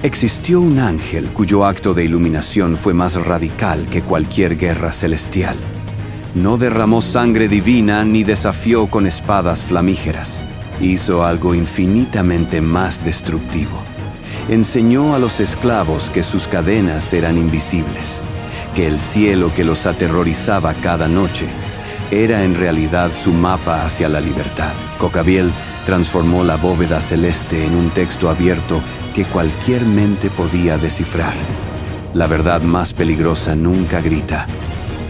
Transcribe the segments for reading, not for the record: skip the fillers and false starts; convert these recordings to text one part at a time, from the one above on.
Existió un ángel cuyo acto de iluminación fue más radical que cualquier guerra celestial. No derramó sangre divina ni desafió con espadas flamígeras. Hizo algo infinitamente más destructivo. Enseñó a los esclavos que sus cadenas eran invisibles, que el cielo que los aterrorizaba cada noche era en realidad su mapa hacia la libertad. Cocabiel transformó la bóveda celeste en un texto abierto que cualquier mente podía descifrar. La verdad más peligrosa nunca grita,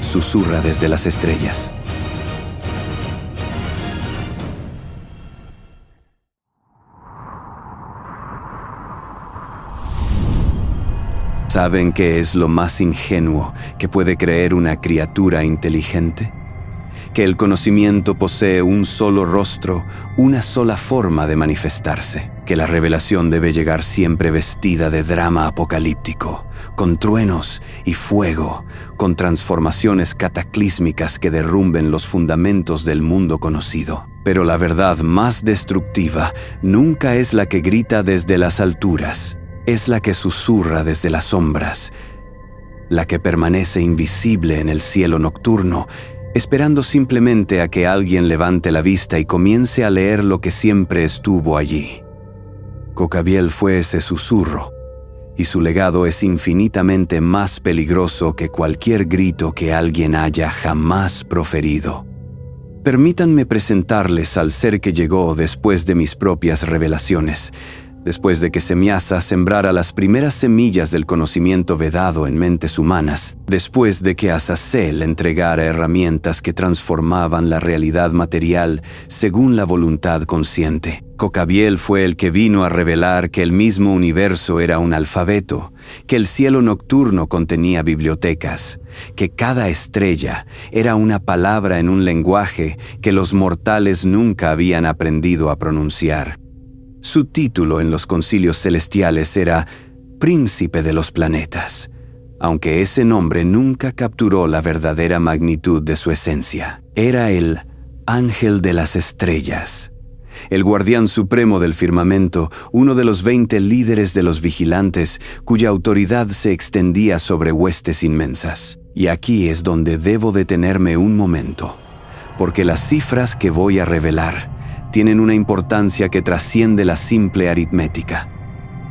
susurra desde las estrellas. ¿Saben qué es lo más ingenuo que puede creer una criatura inteligente? Que el conocimiento posee un solo rostro, una sola forma de manifestarse. Que la revelación debe llegar siempre vestida de drama apocalíptico, con truenos y fuego, con transformaciones cataclísmicas que derrumben los fundamentos del mundo conocido. Pero la verdad más destructiva nunca es la que grita desde las alturas. Es la que susurra desde las sombras, la que permanece invisible en el cielo nocturno, esperando simplemente a que alguien levante la vista y comience a leer lo que siempre estuvo allí. Cocabiel fue ese susurro, y su legado es infinitamente más peligroso que cualquier grito que alguien haya jamás proferido. Permítanme presentarles al ser que llegó después de mis propias revelaciones, después de que Semyaza sembrara las primeras semillas del conocimiento vedado en mentes humanas, después de que Azazel entregara herramientas que transformaban la realidad material según la voluntad consciente. Cocabiel fue el que vino a revelar que el mismo universo era un alfabeto, que el cielo nocturno contenía bibliotecas, que cada estrella era una palabra en un lenguaje que los mortales nunca habían aprendido a pronunciar. Su título en los concilios celestiales era Príncipe de los Planetas, aunque ese nombre nunca capturó la verdadera magnitud de su esencia. Era el Ángel de las Estrellas, el guardián supremo del firmamento, uno de los 20 líderes de los vigilantes, cuya autoridad se extendía sobre huestes inmensas. Y aquí es donde debo detenerme un momento, porque las cifras que voy a revelar tienen una importancia que trasciende la simple aritmética.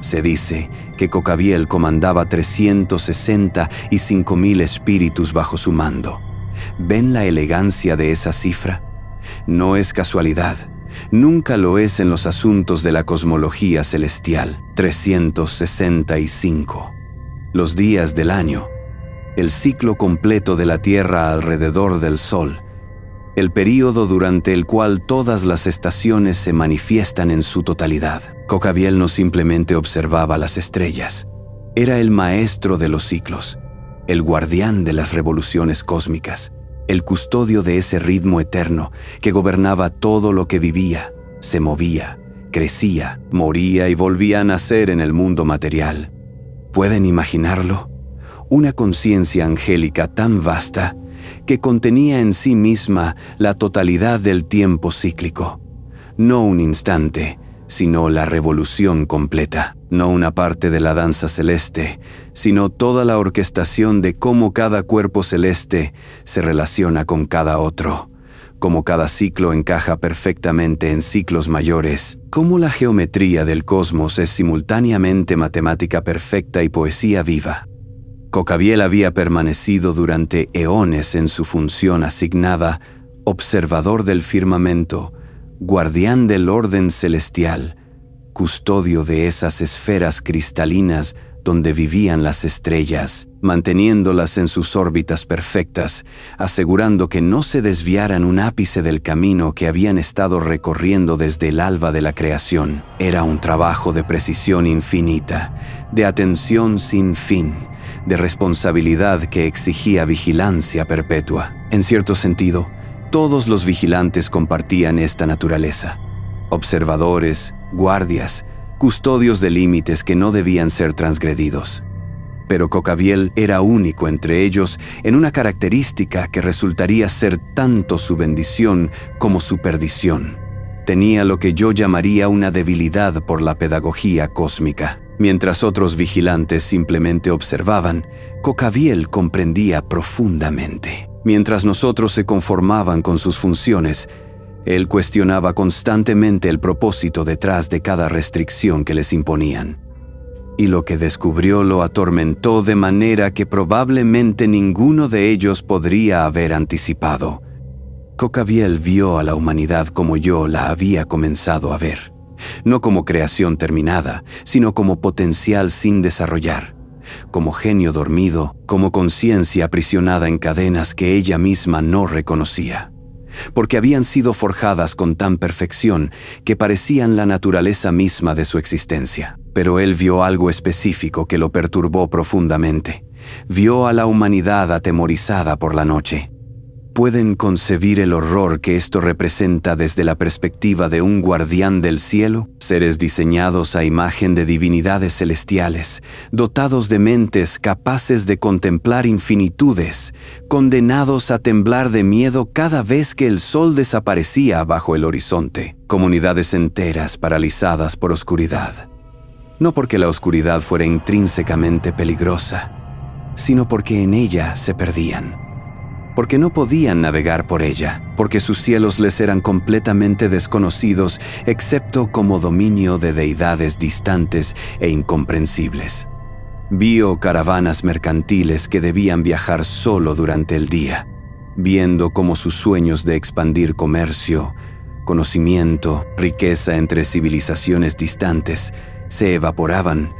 Se dice que Cocabiel comandaba 365.000 espíritus bajo su mando. ¿Ven la elegancia de esa cifra? No es casualidad. Nunca lo es en los asuntos de la cosmología celestial. 365. Los días del año. El ciclo completo de la Tierra alrededor del Sol. El período durante el cual todas las estaciones se manifiestan en su totalidad. Cocabiel no simplemente observaba las estrellas. Era el maestro de los ciclos, el guardián de las revoluciones cósmicas, el custodio de ese ritmo eterno que gobernaba todo lo que vivía, se movía, crecía, moría y volvía a nacer en el mundo material. ¿Pueden imaginarlo? Una conciencia angélica tan vasta que contenía en sí misma la totalidad del tiempo cíclico. No un instante, sino la revolución completa. No una parte de la danza celeste, sino toda la orquestación de cómo cada cuerpo celeste se relaciona con cada otro, cómo cada ciclo encaja perfectamente en ciclos mayores, cómo la geometría del cosmos es simultáneamente matemática perfecta y poesía viva. Cocabiel había permanecido durante eones en su función asignada, observador del firmamento, guardián del orden celestial, custodio de esas esferas cristalinas donde vivían las estrellas, manteniéndolas en sus órbitas perfectas, asegurando que no se desviaran un ápice del camino que habían estado recorriendo desde el alba de la creación. Era un trabajo de precisión infinita, de atención sin fin, de responsabilidad que exigía vigilancia perpetua. En cierto sentido, todos los vigilantes compartían esta naturaleza. Observadores, guardias, custodios de límites que no debían ser transgredidos. Pero Cocabiel era único entre ellos en una característica que resultaría ser tanto su bendición como su perdición. Tenía lo que yo llamaría una debilidad por la pedagogía cósmica. Mientras otros vigilantes simplemente observaban, Cocabiel comprendía profundamente. Mientras nosotros se conformaban con sus funciones, él cuestionaba constantemente el propósito detrás de cada restricción que les imponían. Y lo que descubrió lo atormentó de manera que probablemente ninguno de ellos podría haber anticipado. Cocabiel vio a la humanidad como yo la había comenzado a ver, no como creación terminada, sino como potencial sin desarrollar, como genio dormido, como conciencia aprisionada en cadenas que ella misma no reconocía, porque habían sido forjadas con tan perfección que parecían la naturaleza misma de su existencia. Pero él vio algo específico que lo perturbó profundamente. Vio a la humanidad atemorizada por la noche. ¿Pueden concebir el horror que esto representa desde la perspectiva de un guardián del cielo? Seres diseñados a imagen de divinidades celestiales, dotados de mentes capaces de contemplar infinitudes, condenados a temblar de miedo cada vez que el sol desaparecía bajo el horizonte. Comunidades enteras paralizadas por oscuridad. No porque la oscuridad fuera intrínsecamente peligrosa, sino porque en ella se perdían. Porque no podían navegar por ella, porque sus cielos les eran completamente desconocidos, excepto como dominio de deidades distantes e incomprensibles. Vio caravanas mercantiles que debían viajar solo durante el día, viendo cómo sus sueños de expandir comercio, conocimiento, riqueza entre civilizaciones distantes, se evaporaban,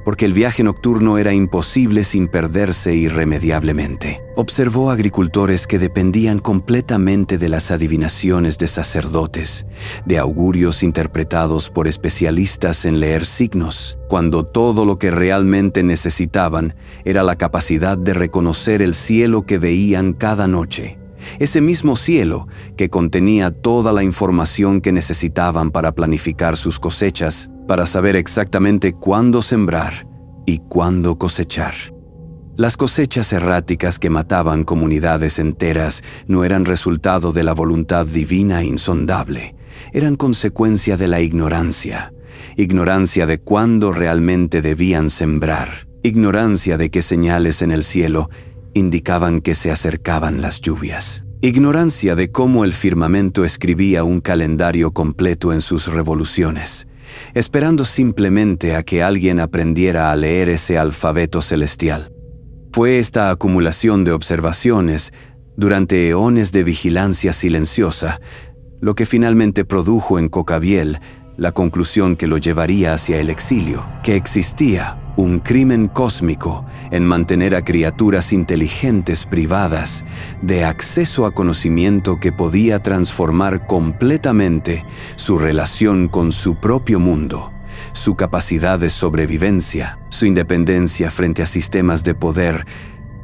porque el viaje nocturno era imposible sin perderse irremediablemente. Observó agricultores que dependían completamente de las adivinaciones de sacerdotes, de augurios interpretados por especialistas en leer signos, cuando todo lo que realmente necesitaban era la capacidad de reconocer el cielo que veían cada noche. Ese mismo cielo que contenía toda la información que necesitaban para planificar sus cosechas, para saber exactamente cuándo sembrar y cuándo cosechar. Las cosechas erráticas que mataban comunidades enteras no eran resultado de la voluntad divina insondable, eran consecuencia de la ignorancia de cuándo realmente debían sembrar, ignorancia de qué señales en el cielo indicaban que se acercaban las lluvias, ignorancia de cómo el firmamento escribía un calendario completo en sus revoluciones, esperando simplemente a que alguien aprendiera a leer ese alfabeto celestial. Fue esta acumulación de observaciones, durante eones de vigilancia silenciosa, lo que finalmente produjo en Cocabiel la conclusión que lo llevaría hacia el exilio, que existía un crimen cósmico en mantener a criaturas inteligentes privadas de acceso a conocimiento que podía transformar completamente su relación con su propio mundo, su capacidad de sobrevivencia, su independencia frente a sistemas de poder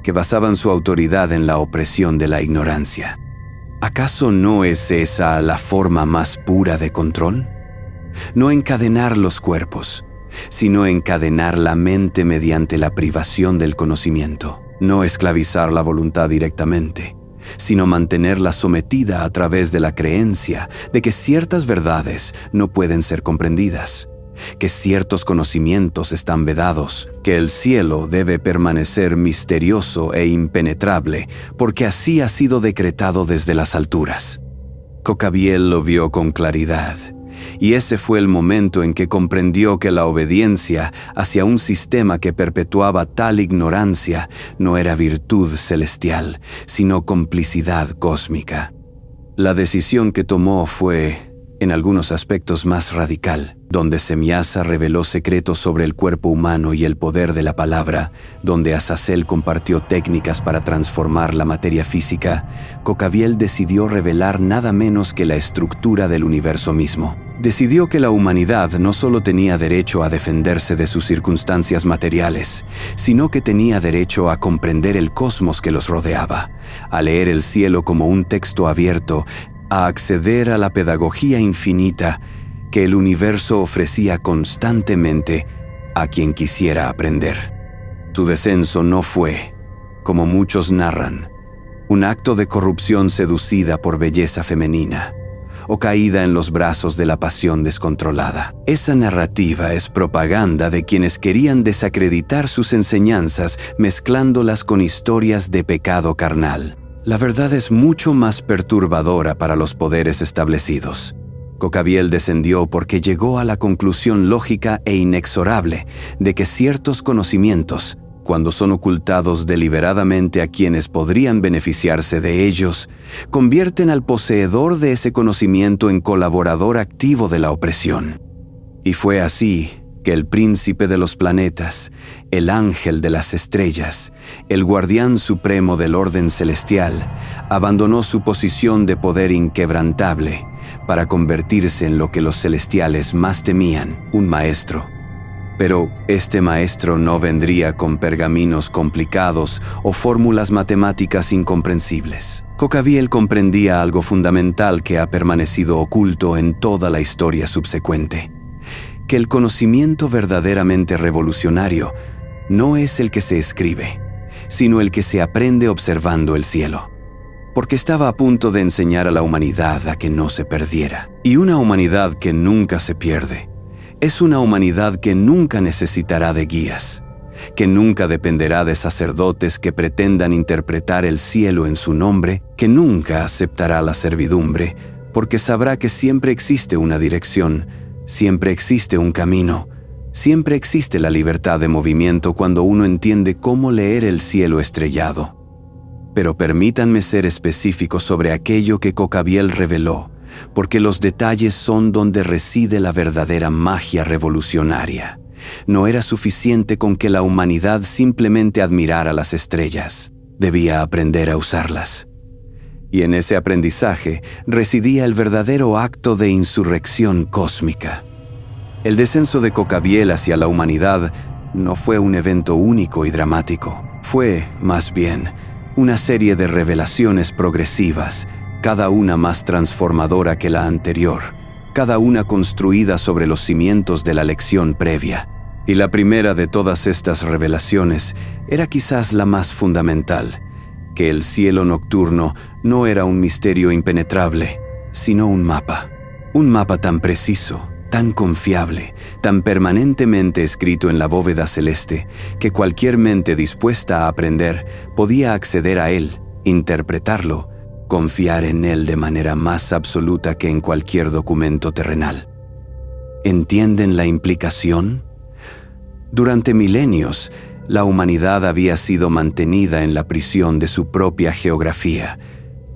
que basaban su autoridad en la opresión de la ignorancia. ¿Acaso no es esa la forma más pura de control? No encadenar los cuerpos, sino encadenar la mente mediante la privación del conocimiento. No esclavizar la voluntad directamente, sino mantenerla sometida a través de la creencia de que ciertas verdades no pueden ser comprendidas, que ciertos conocimientos están vedados, que el cielo debe permanecer misterioso e impenetrable, porque así ha sido decretado desde las alturas. Cocabiel lo vio con claridad. Y ese fue el momento en que comprendió que la obediencia hacia un sistema que perpetuaba tal ignorancia no era virtud celestial, sino complicidad cósmica. La decisión que tomó fue, en algunos aspectos, más radical. Donde Semyasa reveló secretos sobre el cuerpo humano y el poder de la palabra, donde Azazel compartió técnicas para transformar la materia física, Cocabiel decidió revelar nada menos que la estructura del universo mismo. Decidió que la humanidad no solo tenía derecho a defenderse de sus circunstancias materiales, sino que tenía derecho a comprender el cosmos que los rodeaba, a leer el cielo como un texto abierto, a acceder a la pedagogía infinita que el universo ofrecía constantemente a quien quisiera aprender. Su descenso no fue, como muchos narran, un acto de corrupción seducida por belleza femenina, o caída en los brazos de la pasión descontrolada. Esa narrativa es propaganda de quienes querían desacreditar sus enseñanzas mezclándolas con historias de pecado carnal. La verdad es mucho más perturbadora para los poderes establecidos. Cocabiel descendió porque llegó a la conclusión lógica e inexorable de que ciertos conocimientos, cuando son ocultados deliberadamente a quienes podrían beneficiarse de ellos, convierten al poseedor de ese conocimiento en colaborador activo de la opresión. Y fue así que el príncipe de los planetas, el ángel de las estrellas, el guardián supremo del orden celestial, abandonó su posición de poder inquebrantable para convertirse en lo que los celestiales más temían, un maestro. Pero este maestro no vendría con pergaminos complicados o fórmulas matemáticas incomprensibles. Cocabiel comprendía algo fundamental que ha permanecido oculto en toda la historia subsecuente: que el conocimiento verdaderamente revolucionario no es el que se escribe, sino el que se aprende observando el cielo. Porque estaba a punto de enseñar a la humanidad a que no se perdiera. Y una humanidad que nunca se pierde es una humanidad que nunca necesitará de guías, que nunca dependerá de sacerdotes que pretendan interpretar el cielo en su nombre, que nunca aceptará la servidumbre, porque sabrá que siempre existe una dirección, siempre existe un camino, siempre existe la libertad de movimiento cuando uno entiende cómo leer el cielo estrellado. Pero permítanme ser específico sobre aquello que Cocabiel reveló, porque los detalles son donde reside la verdadera magia revolucionaria. No era suficiente con que la humanidad simplemente admirara las estrellas. Debía aprender a usarlas. Y en ese aprendizaje residía el verdadero acto de insurrección cósmica. El descenso de Cocabiel hacia la humanidad no fue un evento único y dramático. Fue, más bien, una serie de revelaciones progresivas, cada una más transformadora que la anterior, cada una construida sobre los cimientos de la lección previa. Y la primera de todas estas revelaciones era quizás la más fundamental: que el cielo nocturno no era un misterio impenetrable, sino un mapa tan preciso, tan confiable, tan permanentemente escrito en la bóveda celeste, que cualquier mente dispuesta a aprender podía acceder a él, interpretarlo, confiar en él de manera más absoluta que en cualquier documento terrenal. ¿Entienden la implicación? Durante milenios, la humanidad había sido mantenida en la prisión de su propia geografía.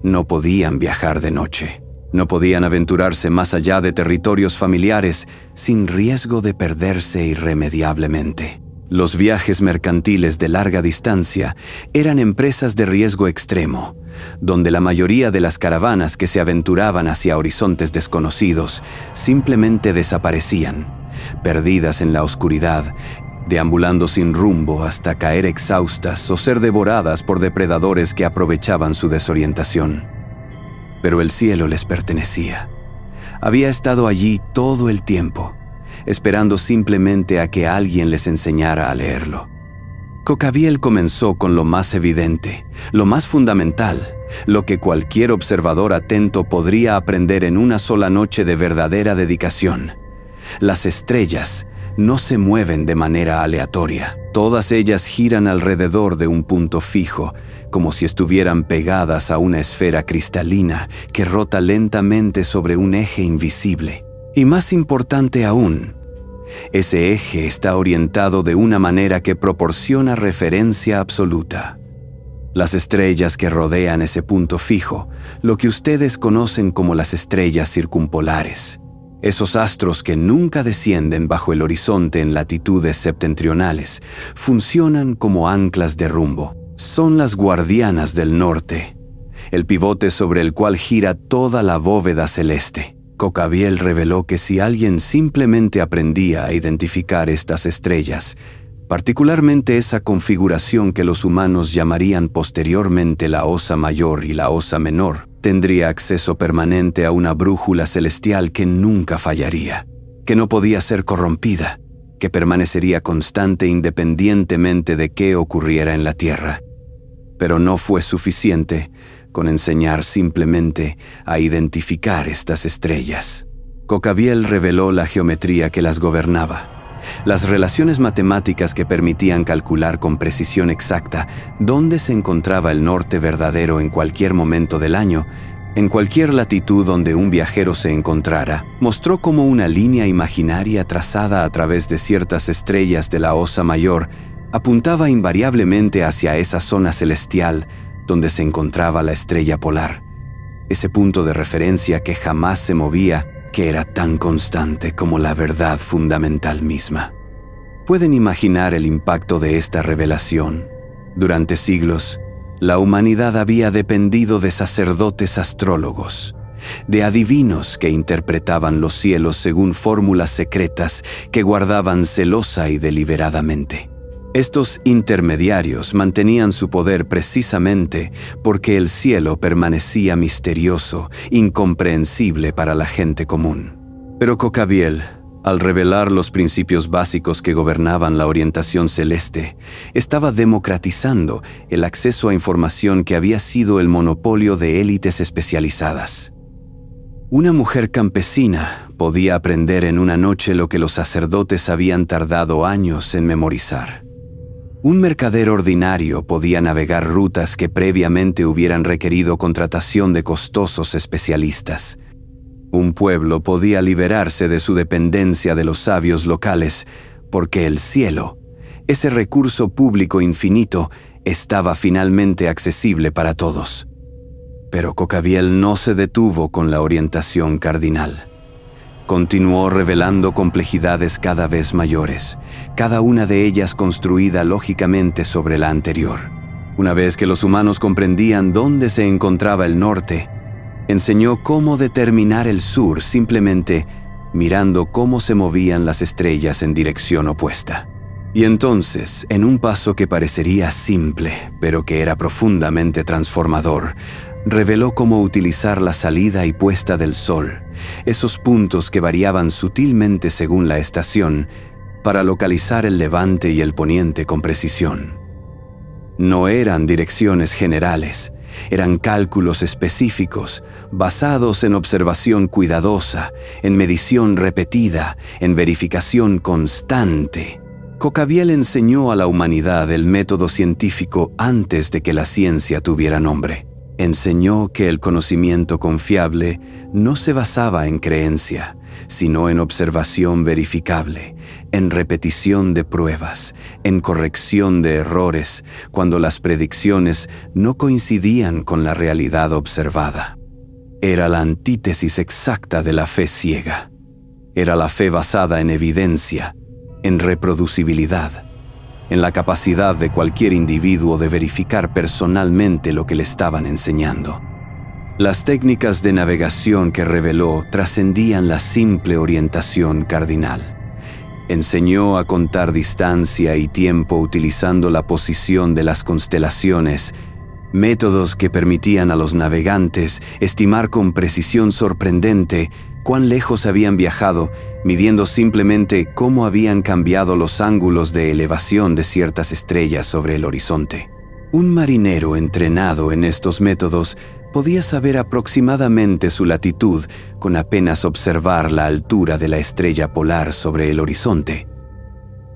No podían viajar de noche. No podían aventurarse más allá de territorios familiares sin riesgo de perderse irremediablemente. Los viajes mercantiles de larga distancia eran empresas de riesgo extremo, donde la mayoría de las caravanas que se aventuraban hacia horizontes desconocidos simplemente desaparecían, perdidas en la oscuridad, deambulando sin rumbo hasta caer exhaustas o ser devoradas por depredadores que aprovechaban su desorientación. Pero el cielo les pertenecía. Había estado allí todo el tiempo, esperando simplemente a que alguien les enseñara a leerlo. Cocabiel comenzó con lo más evidente, lo más fundamental, lo que cualquier observador atento podría aprender en una sola noche de verdadera dedicación. Las estrellas no se mueven de manera aleatoria. Todas ellas giran alrededor de un punto fijo, como si estuvieran pegadas a una esfera cristalina que rota lentamente sobre un eje invisible. Y más importante aún, ese eje está orientado de una manera que proporciona referencia absoluta. Las estrellas que rodean ese punto fijo, lo que ustedes conocen como las estrellas circumpolares, esos astros que nunca descienden bajo el horizonte en latitudes septentrionales, funcionan como anclas de rumbo. Son las guardianas del norte, el pivote sobre el cual gira toda la bóveda celeste. Cocabiel reveló que si alguien simplemente aprendía a identificar estas estrellas, particularmente esa configuración que los humanos llamarían posteriormente la Osa Mayor y la Osa Menor, tendría acceso permanente a una brújula celestial que nunca fallaría, que no podía ser corrompida, que permanecería constante independientemente de qué ocurriera en la Tierra. Pero no fue suficiente. con enseñar simplemente a identificar estas estrellas. Cocabiel reveló la geometría que las gobernaba, las relaciones matemáticas que permitían calcular con precisión exacta dónde se encontraba el norte verdadero en cualquier momento del año, en cualquier latitud donde un viajero se encontrara. Mostró cómo una línea imaginaria trazada a través de ciertas estrellas de la Osa Mayor apuntaba invariablemente hacia esa zona celestial donde se encontraba la estrella polar, ese punto de referencia que jamás se movía, que era tan constante como la verdad fundamental misma. ¿Pueden imaginar el impacto de esta revelación? Durante siglos, la humanidad había dependido de sacerdotes astrólogos, de adivinos que interpretaban los cielos según fórmulas secretas que guardaban celosa y deliberadamente. Estos intermediarios mantenían su poder precisamente porque el cielo permanecía misterioso, incomprensible para la gente común. Pero Cocabiel, al revelar los principios básicos que gobernaban la orientación celeste, estaba democratizando el acceso a información que había sido el monopolio de élites especializadas. Una mujer campesina podía aprender en una noche lo que los sacerdotes habían tardado años en memorizar. Un mercader ordinario podía navegar rutas que previamente hubieran requerido contratación de costosos especialistas. Un pueblo podía liberarse de su dependencia de los sabios locales, porque el cielo, ese recurso público infinito, estaba finalmente accesible para todos. Pero Cocabiel no se detuvo con la orientación cardinal. Continuó revelando complejidades cada vez mayores, cada una de ellas construida lógicamente sobre la anterior. Una vez que los humanos comprendían dónde se encontraba el norte, enseñó cómo determinar el sur simplemente mirando cómo se movían las estrellas en dirección opuesta. Y entonces, en un paso que parecería simple, pero que era profundamente transformador, reveló cómo utilizar la salida y puesta del sol, esos puntos que variaban sutilmente según la estación, para localizar el levante y el poniente con precisión. No eran direcciones generales, eran cálculos específicos, basados en observación cuidadosa, en medición repetida, en verificación constante. Cocabiel enseñó a la humanidad el método científico antes de que la ciencia tuviera nombre. Enseñó que el conocimiento confiable no se basaba en creencia, sino en observación verificable, en repetición de pruebas, en corrección de errores, cuando las predicciones no coincidían con la realidad observada. Era la antítesis exacta de la fe ciega. Era la fe basada en evidencia, en reproducibilidad, en la capacidad de cualquier individuo de verificar personalmente lo que le estaban enseñando. Las técnicas de navegación que reveló trascendían la simple orientación cardinal. Enseñó a contar distancia y tiempo utilizando la posición de las constelaciones, métodos que permitían a los navegantes estimar con precisión sorprendente cuán lejos habían viajado, midiendo simplemente cómo habían cambiado los ángulos de elevación de ciertas estrellas sobre el horizonte. Un marinero entrenado en estos métodos podía saber aproximadamente su latitud con apenas observar la altura de la estrella polar sobre el horizonte.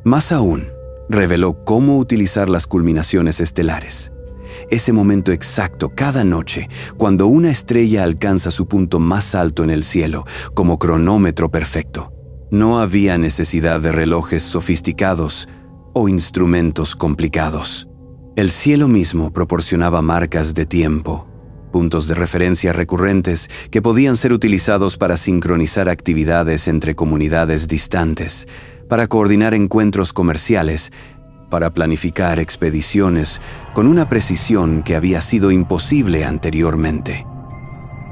Más aún, reveló cómo utilizar las culminaciones estelares. Ese momento exacto cada noche, cuando una estrella alcanza su punto más alto en el cielo, como cronómetro perfecto. No había necesidad de relojes sofisticados o instrumentos complicados. El cielo mismo proporcionaba marcas de tiempo, puntos de referencia recurrentes que podían ser utilizados para sincronizar actividades entre comunidades distantes, para coordinar encuentros comerciales, para planificar expediciones con una precisión que había sido imposible anteriormente.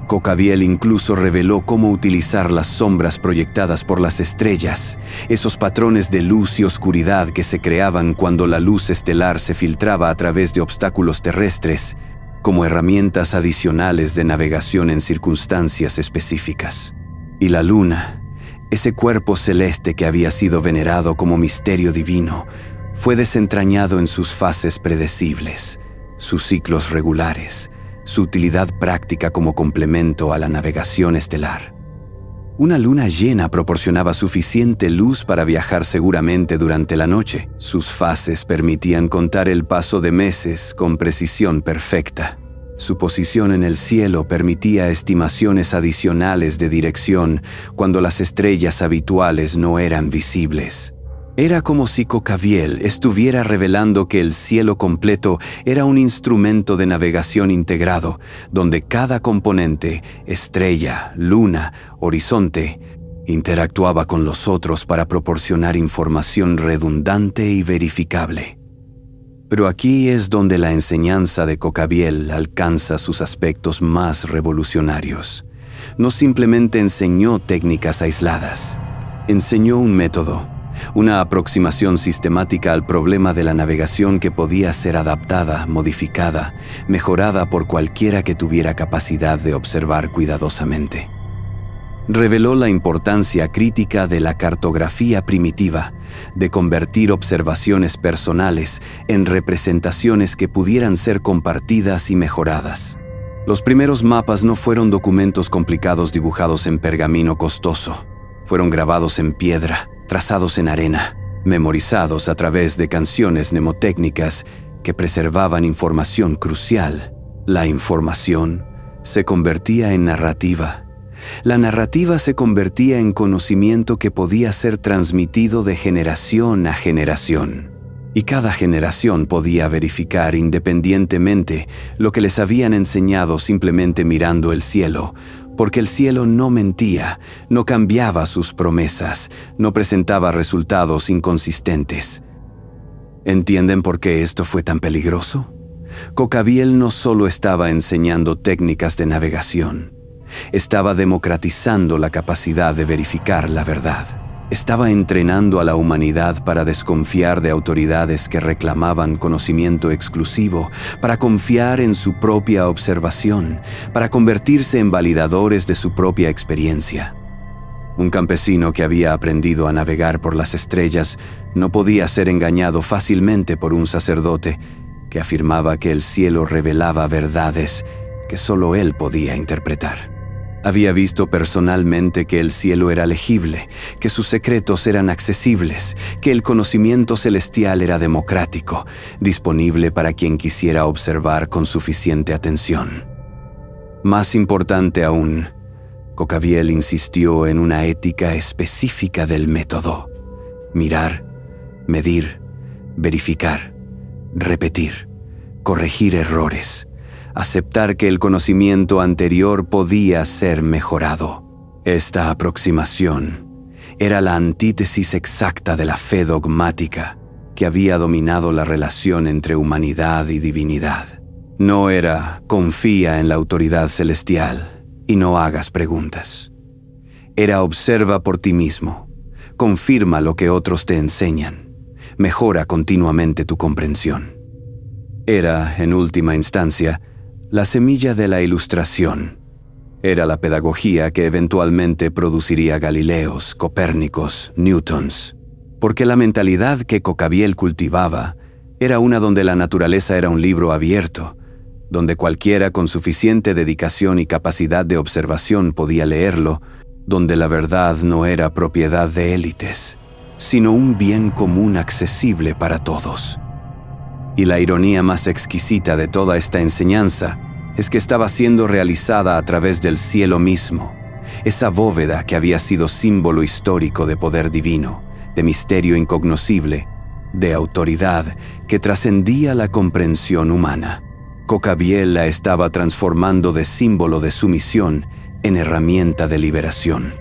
Cocabiel incluso reveló cómo utilizar las sombras proyectadas por las estrellas, esos patrones de luz y oscuridad que se creaban cuando la luz estelar se filtraba a través de obstáculos terrestres, como herramientas adicionales de navegación en circunstancias específicas. Y la luna, ese cuerpo celeste que había sido venerado como misterio divino, fue desentrañado en sus fases predecibles, sus ciclos regulares, su utilidad práctica como complemento a la navegación estelar. Una luna llena proporcionaba suficiente luz para viajar seguramente durante la noche. Sus fases permitían contar el paso de meses con precisión perfecta. Su posición en el cielo permitía estimaciones adicionales de dirección cuando las estrellas habituales no eran visibles. Era como si Cocabiel estuviera revelando que el cielo completo era un instrumento de navegación integrado, donde cada componente, estrella, luna, horizonte, interactuaba con los otros para proporcionar información redundante y verificable. Pero aquí es donde la enseñanza de Cocabiel alcanza sus aspectos más revolucionarios. No simplemente enseñó técnicas aisladas, enseñó un método, una aproximación sistemática al problema de la navegación que podía ser adaptada, modificada, mejorada por cualquiera que tuviera capacidad de observar cuidadosamente. Reveló la importancia crítica de la cartografía primitiva, de convertir observaciones personales en representaciones que pudieran ser compartidas y mejoradas. Los primeros mapas no fueron documentos complicados dibujados en pergamino costoso. Fueron grabados en piedra, trazados en arena, memorizados a través de canciones mnemotécnicas que preservaban información crucial. La información se convertía en narrativa. La narrativa se convertía en conocimiento que podía ser transmitido de generación a generación. Y cada generación podía verificar independientemente lo que les habían enseñado simplemente mirando el cielo, porque el cielo no mentía, no cambiaba sus promesas, no presentaba resultados inconsistentes. ¿Entienden por qué esto fue tan peligroso? Cocabiel no solo estaba enseñando técnicas de navegación, estaba democratizando la capacidad de verificar la verdad. Estaba entrenando a la humanidad para desconfiar de autoridades que reclamaban conocimiento exclusivo, para confiar en su propia observación, para convertirse en validadores de su propia experiencia. Un campesino que había aprendido a navegar por las estrellas no podía ser engañado fácilmente por un sacerdote que afirmaba que el cielo revelaba verdades que solo él podía interpretar. Había visto personalmente que el cielo era legible, que sus secretos eran accesibles, que el conocimiento celestial era democrático, disponible para quien quisiera observar con suficiente atención. Más importante aún, Cocabiel insistió en una ética específica del método: mirar, medir, verificar, repetir, corregir errores, aceptar que el conocimiento anterior podía ser mejorado. Esta aproximación era la antítesis exacta de la fe dogmática que había dominado la relación entre humanidad y divinidad. No era confía en la autoridad celestial y no hagas preguntas. Era observa por ti mismo, confirma lo que otros te enseñan, mejora continuamente tu comprensión. Era, en última instancia, la semilla de la ilustración. Era la pedagogía que eventualmente produciría Galileos, Copérnicos, Newtons. Porque la mentalidad que Cocabiel cultivaba era una donde la naturaleza era un libro abierto, donde cualquiera con suficiente dedicación y capacidad de observación podía leerlo, donde la verdad no era propiedad de élites, sino un bien común accesible para todos. Y la ironía más exquisita de toda esta enseñanza es que estaba siendo realizada a través del cielo mismo, esa bóveda que había sido símbolo histórico de poder divino, de misterio incognoscible, de autoridad que trascendía la comprensión humana. Cocabiel la estaba transformando de símbolo de sumisión en herramienta de liberación.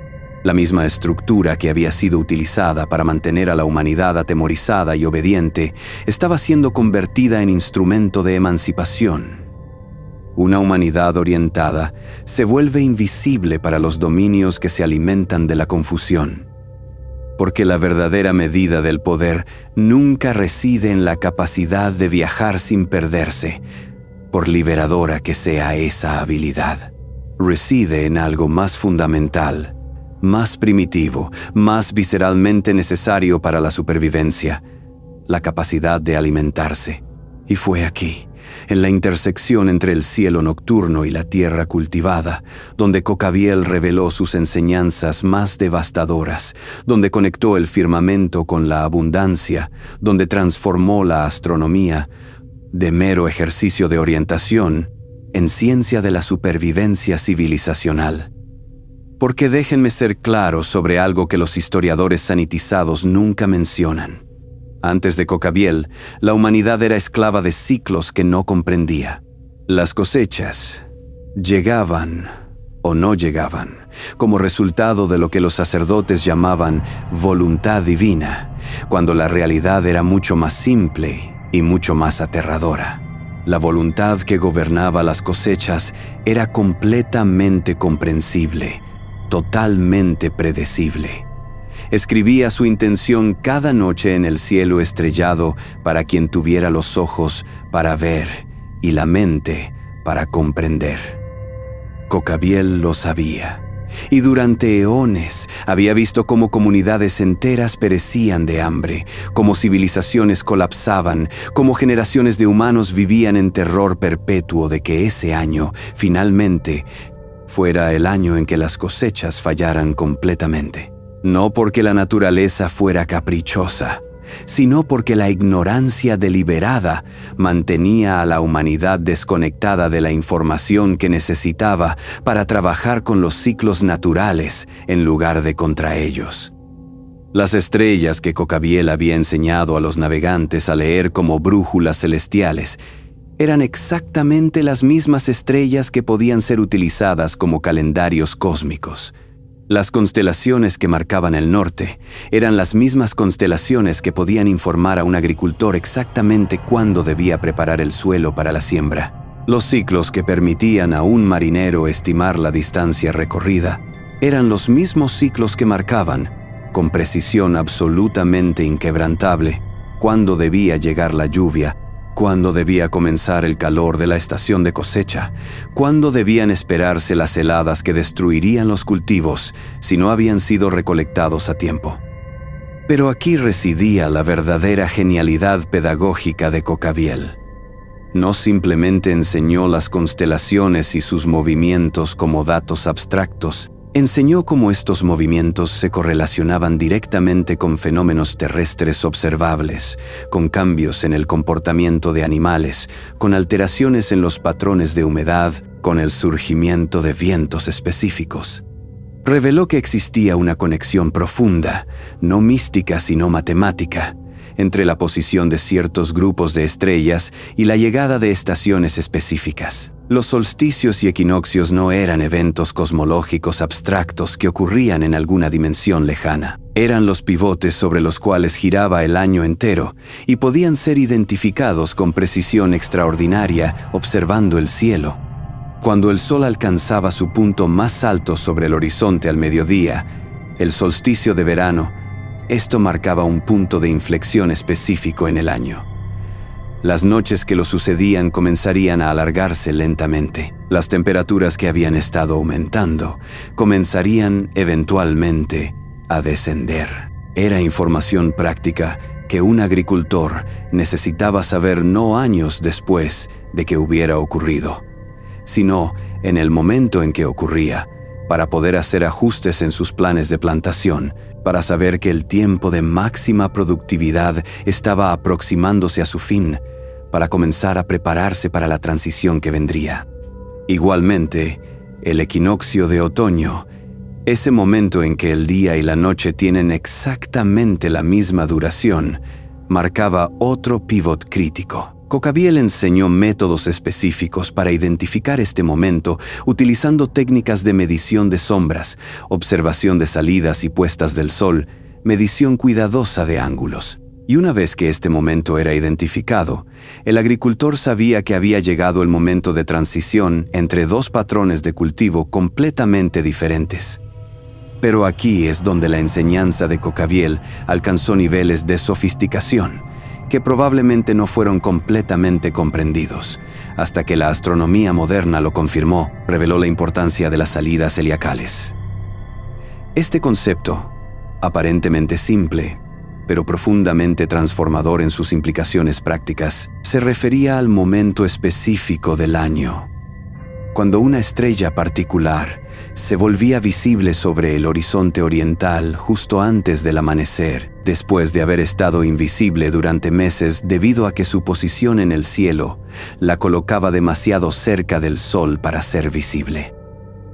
La misma estructura que había sido utilizada para mantener a la humanidad atemorizada y obediente estaba siendo convertida en instrumento de emancipación. Una humanidad orientada se vuelve invisible para los dominios que se alimentan de la confusión, porque la verdadera medida del poder nunca reside en la capacidad de viajar sin perderse, por liberadora que sea esa habilidad. Reside en algo más fundamental, más primitivo, más visceralmente necesario para la supervivencia: la capacidad de alimentarse. Y fue aquí, en la intersección entre el cielo nocturno y la tierra cultivada, donde Cocabiel reveló sus enseñanzas más devastadoras, donde conectó el firmamento con la abundancia, donde transformó la astronomía, de mero ejercicio de orientación, en ciencia de la supervivencia civilizacional. Porque déjenme ser claros sobre algo que los historiadores sanitizados nunca mencionan. Antes de Cocabiel, la humanidad era esclava de ciclos que no comprendía. Las cosechas llegaban o no llegaban, como resultado de lo que los sacerdotes llamaban voluntad divina, cuando la realidad era mucho más simple y mucho más aterradora. La voluntad que gobernaba las cosechas era completamente comprensible, totalmente predecible. Escribía su intención cada noche en el cielo estrellado para quien tuviera los ojos para ver y la mente para comprender. Cocabiel lo sabía, y durante eones había visto cómo comunidades enteras perecían de hambre, cómo civilizaciones colapsaban, cómo generaciones de humanos vivían en terror perpetuo de que ese año, finalmente, fuera el año en que las cosechas fallaran completamente. No porque la naturaleza fuera caprichosa, sino porque la ignorancia deliberada mantenía a la humanidad desconectada de la información que necesitaba para trabajar con los ciclos naturales en lugar de contra ellos. Las estrellas que Cocabiel había enseñado a los navegantes a leer como brújulas celestiales eran exactamente las mismas estrellas que podían ser utilizadas como calendarios cósmicos. Las constelaciones que marcaban el norte eran las mismas constelaciones que podían informar a un agricultor exactamente cuándo debía preparar el suelo para la siembra. Los ciclos que permitían a un marinero estimar la distancia recorrida eran los mismos ciclos que marcaban, con precisión absolutamente inquebrantable, cuándo debía llegar la lluvia, cuándo debía comenzar el calor de la estación de cosecha, cuándo debían esperarse las heladas que destruirían los cultivos si no habían sido recolectados a tiempo. Pero aquí residía la verdadera genialidad pedagógica de Cocabiel. No simplemente enseñó las constelaciones y sus movimientos como datos abstractos, enseñó cómo estos movimientos se correlacionaban directamente con fenómenos terrestres observables, con cambios en el comportamiento de animales, con alteraciones en los patrones de humedad, con el surgimiento de vientos específicos. Reveló que existía una conexión profunda, no mística sino matemática, entre la posición de ciertos grupos de estrellas y la llegada de estaciones específicas. Los solsticios y equinoccios no eran eventos cosmológicos abstractos que ocurrían en alguna dimensión lejana. Eran los pivotes sobre los cuales giraba el año entero y podían ser identificados con precisión extraordinaria observando el cielo. Cuando el sol alcanzaba su punto más alto sobre el horizonte al mediodía, el solsticio de verano, esto marcaba un punto de inflexión específico en el año. Las noches que lo sucedían comenzarían a alargarse lentamente. Las temperaturas que habían estado aumentando comenzarían eventualmente a descender. Era información práctica que un agricultor necesitaba saber no años después de que hubiera ocurrido, sino en el momento en que ocurría, para poder hacer ajustes en sus planes de plantación, para saber que el tiempo de máxima productividad estaba aproximándose a su fin, para comenzar a prepararse para la transición que vendría. Igualmente, el equinoccio de otoño, ese momento en que el día y la noche tienen exactamente la misma duración, marcaba otro pivot crítico. Cocabiel enseñó métodos específicos para identificar este momento utilizando técnicas de medición de sombras, observación de salidas y puestas del sol, medición cuidadosa de ángulos. Y una vez que este momento era identificado, el agricultor sabía que había llegado el momento de transición entre dos patrones de cultivo completamente diferentes. Pero aquí es donde la enseñanza de Cocabiel alcanzó niveles de sofisticación que probablemente no fueron completamente comprendidos, hasta que la astronomía moderna lo confirmó, reveló la importancia de las salidas zodiacales. Este concepto, aparentemente simple, pero profundamente transformador en sus implicaciones prácticas, se refería al momento específico del año, cuando una estrella particular se volvía visible sobre el horizonte oriental justo antes del amanecer, después de haber estado invisible durante meses debido a que su posición en el cielo la colocaba demasiado cerca del Sol para ser visible.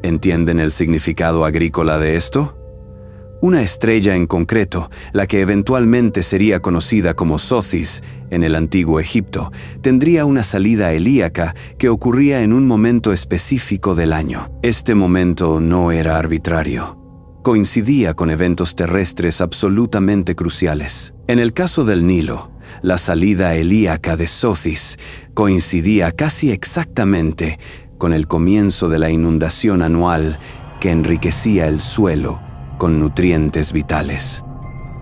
¿Entienden el significado agrícola de esto? Una estrella en concreto, la que eventualmente sería conocida como Sothis en el antiguo Egipto, tendría una salida helíaca que ocurría en un momento específico del año. Este momento no era arbitrario. Coincidía con eventos terrestres absolutamente cruciales. En el caso del Nilo, la salida helíaca de Sothis coincidía casi exactamente con el comienzo de la inundación anual que enriquecía el suelo con nutrientes vitales.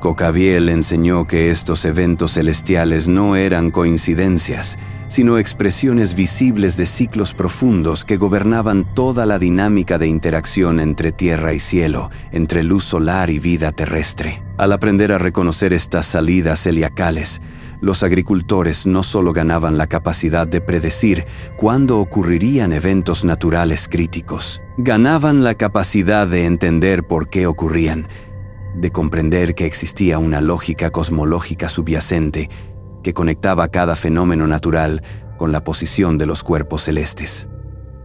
Kocaviel enseñó que estos eventos celestiales no eran coincidencias, sino expresiones visibles de ciclos profundos que gobernaban toda la dinámica de interacción entre tierra y cielo, entre luz solar y vida terrestre. Al aprender a reconocer estas salidas heliacales, los agricultores no solo ganaban la capacidad de predecir cuándo ocurrirían eventos naturales críticos, ganaban la capacidad de entender por qué ocurrían, de comprender que existía una lógica cosmológica subyacente que conectaba cada fenómeno natural con la posición de los cuerpos celestes.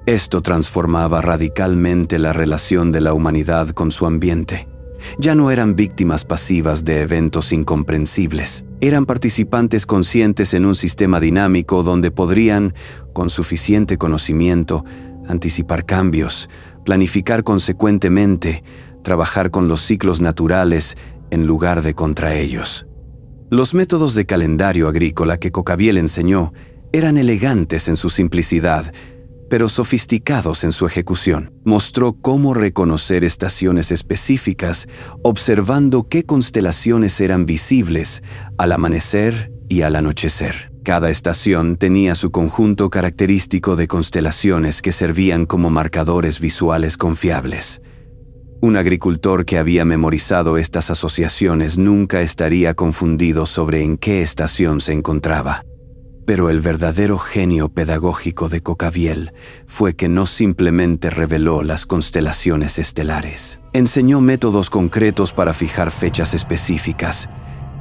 Esto transformaba radicalmente la relación de la humanidad con su ambiente. Ya no eran víctimas pasivas de eventos incomprensibles. Eran participantes conscientes en un sistema dinámico donde podrían, con suficiente conocimiento, anticipar cambios, planificar consecuentemente, trabajar con los ciclos naturales en lugar de contra ellos. Los métodos de calendario agrícola que Kocaviel enseñó eran elegantes en su simplicidad, pero sofisticados en su ejecución. Mostró cómo reconocer estaciones específicas, observando qué constelaciones eran visibles al amanecer y al anochecer. Cada estación tenía su conjunto característico de constelaciones que servían como marcadores visuales confiables. Un agricultor que había memorizado estas asociaciones nunca estaría confundido sobre en qué estación se encontraba. Pero el verdadero genio pedagógico de Kocaviel fue que no simplemente reveló las constelaciones estelares. Enseñó métodos concretos para fijar fechas específicas,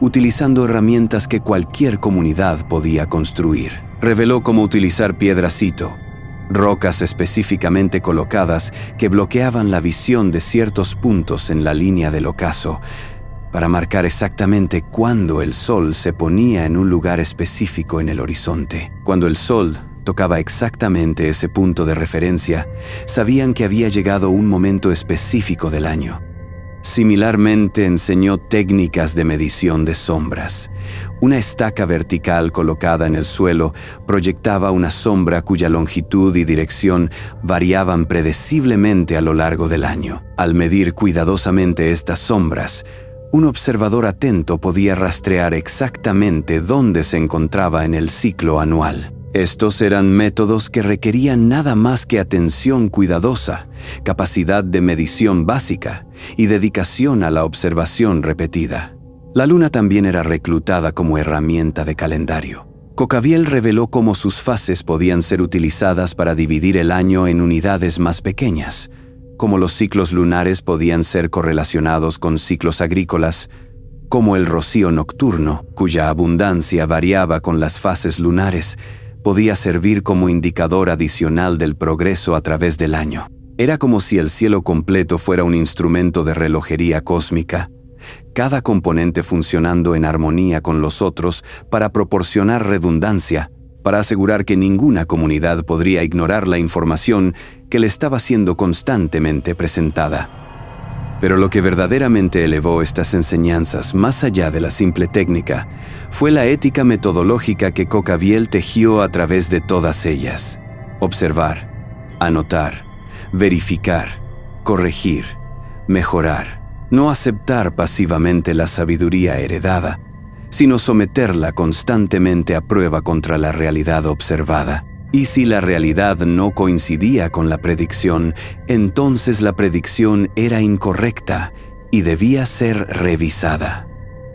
utilizando herramientas que cualquier comunidad podía construir. Reveló cómo utilizar piedras-cito, rocas específicamente colocadas que bloqueaban la visión de ciertos puntos en la línea del ocaso, para marcar exactamente cuándo el sol se ponía en un lugar específico en el horizonte. Cuando el sol tocaba exactamente ese punto de referencia, sabían que había llegado un momento específico del año. Similarmente, enseñó técnicas de medición de sombras. Una estaca vertical colocada en el suelo proyectaba una sombra cuya longitud y dirección variaban predeciblemente a lo largo del año. Al medir cuidadosamente estas sombras, un observador atento podía rastrear exactamente dónde se encontraba en el ciclo anual. Estos eran métodos que requerían nada más que atención cuidadosa, capacidad de medición básica y dedicación a la observación repetida. La luna también era reclutada como herramienta de calendario. Kocaviel reveló cómo sus fases podían ser utilizadas para dividir el año en unidades más pequeñas, cómo los ciclos lunares podían ser correlacionados con ciclos agrícolas, como el rocío nocturno, cuya abundancia variaba con las fases lunares, podía servir como indicador adicional del progreso a través del año. Era como si el cielo completo fuera un instrumento de relojería cósmica, cada componente funcionando en armonía con los otros para proporcionar redundancia, para asegurar que ninguna comunidad podría ignorar la información que le estaba siendo constantemente presentada. Pero lo que verdaderamente elevó estas enseñanzas más allá de la simple técnica fue la ética metodológica que Kocaviel tejió a través de todas ellas. Observar, anotar, verificar, corregir, mejorar. No aceptar pasivamente la sabiduría heredada, sino someterla constantemente a prueba contra la realidad observada. Y si la realidad no coincidía con la predicción, entonces la predicción era incorrecta y debía ser revisada.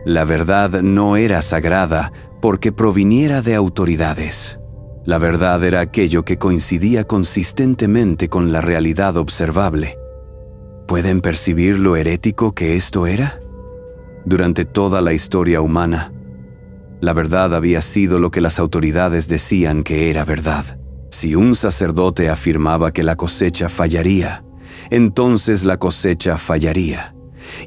La verdad no era sagrada porque proviniera de autoridades. La verdad era aquello que coincidía consistentemente con la realidad observable. ¿Pueden percibir lo herético que esto era? Durante toda la historia humana, la verdad había sido lo que las autoridades decían que era verdad. Si un sacerdote afirmaba que la cosecha fallaría, entonces la cosecha fallaría.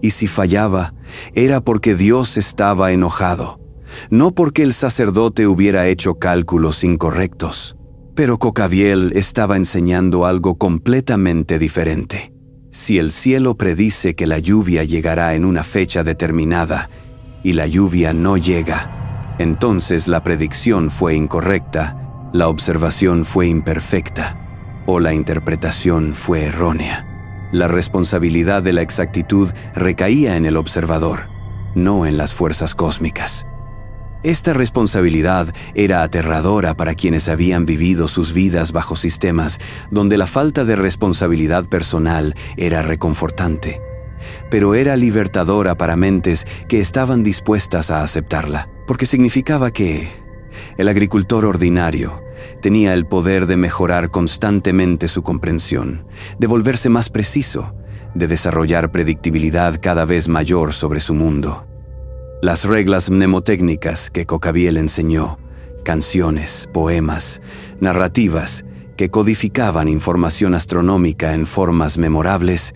Y si fallaba, era porque Dios estaba enojado, no porque el sacerdote hubiera hecho cálculos incorrectos. Pero Kocaviel estaba enseñando algo completamente diferente. Si el cielo predice que la lluvia llegará en una fecha determinada y la lluvia no llega, entonces la predicción fue incorrecta, la observación fue imperfecta o la interpretación fue errónea. La responsabilidad de la exactitud recaía en el observador, no en las fuerzas cósmicas. Esta responsabilidad era aterradora para quienes habían vivido sus vidas bajo sistemas donde la falta de responsabilidad personal era reconfortante, pero era libertadora para mentes que estaban dispuestas a aceptarla, porque significaba que el agricultor ordinario tenía el poder de mejorar constantemente su comprensión, de volverse más preciso, de desarrollar predictibilidad cada vez mayor sobre su mundo. Las reglas mnemotécnicas que Kocaviel enseñó, canciones, poemas, narrativas que codificaban información astronómica en formas memorables,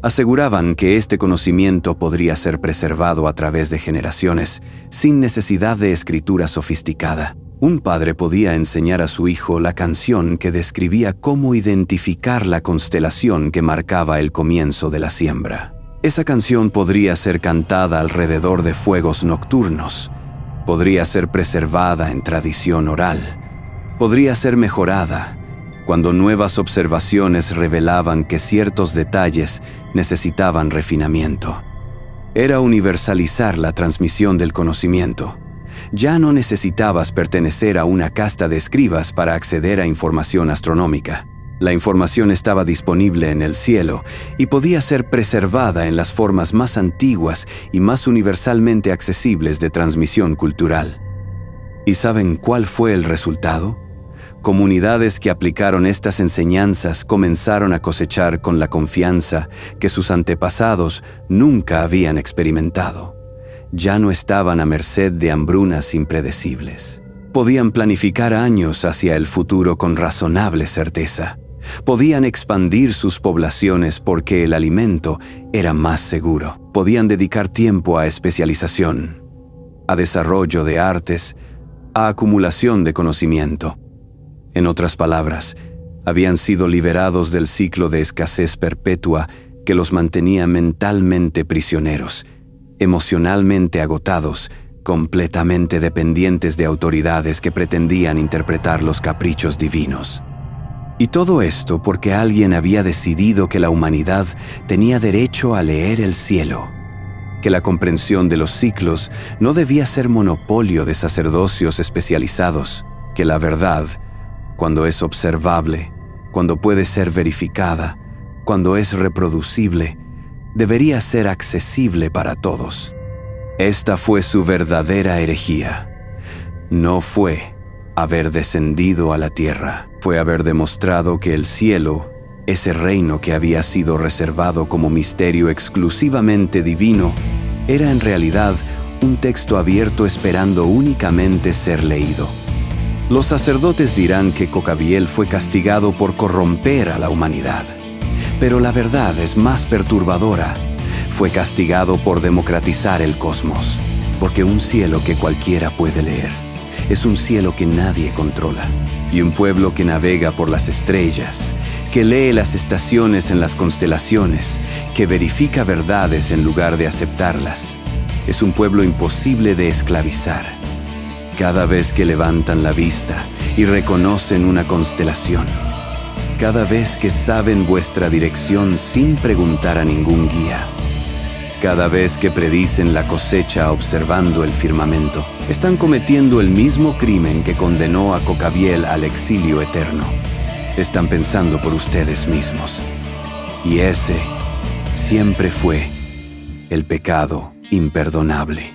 aseguraban que este conocimiento podría ser preservado a través de generaciones sin necesidad de escritura sofisticada. Un padre podía enseñar a su hijo la canción que describía cómo identificar la constelación que marcaba el comienzo de la siembra. Esa canción podría ser cantada alrededor de fuegos nocturnos, podría ser preservada en tradición oral, podría ser mejorada cuando nuevas observaciones revelaban que ciertos detalles necesitaban refinamiento. Era universalizar la transmisión del conocimiento. Ya no necesitabas pertenecer a una casta de escribas para acceder a información astronómica. La información estaba disponible en el cielo y podía ser preservada en las formas más antiguas y más universalmente accesibles de transmisión cultural. ¿Y saben cuál fue el resultado? Comunidades que aplicaron estas enseñanzas comenzaron a cosechar con la confianza que sus antepasados nunca habían experimentado. Ya no estaban a merced de hambrunas impredecibles. Podían planificar años hacia el futuro con razonable certeza. Podían expandir sus poblaciones porque el alimento era más seguro. Podían dedicar tiempo a especialización, a desarrollo de artes, a acumulación de conocimiento. En otras palabras, habían sido liberados del ciclo de escasez perpetua que los mantenía mentalmente prisioneros, emocionalmente agotados, completamente dependientes de autoridades que pretendían interpretar los caprichos divinos. Y todo esto porque alguien había decidido que la humanidad tenía derecho a leer el cielo, que la comprensión de los ciclos no debía ser monopolio de sacerdocios especializados, que la verdad, cuando es observable, cuando puede ser verificada, cuando es reproducible, debería ser accesible para todos. Esta fue su verdadera herejía. No fue haber descendido a la tierra, fue haber demostrado que el cielo, ese reino que había sido reservado como misterio exclusivamente divino, era en realidad un texto abierto esperando únicamente ser leído. Los sacerdotes dirán que Kocaviel fue castigado por corromper a la humanidad, pero la verdad es más perturbadora. Fue castigado por democratizar el cosmos, porque un cielo que cualquiera puede leer es un cielo que nadie controla, y un pueblo que navega por las estrellas, que lee las estaciones en las constelaciones, que verifica verdades en lugar de aceptarlas, es un pueblo imposible de esclavizar. Cada vez que levantan la vista y reconocen una constelación, cada vez que saben vuestra dirección sin preguntar a ningún guía, cada vez que predicen la cosecha observando el firmamento, están cometiendo el mismo crimen que condenó a Kocaviel al exilio eterno. Están pensando por ustedes mismos. Y ese siempre fue el pecado imperdonable.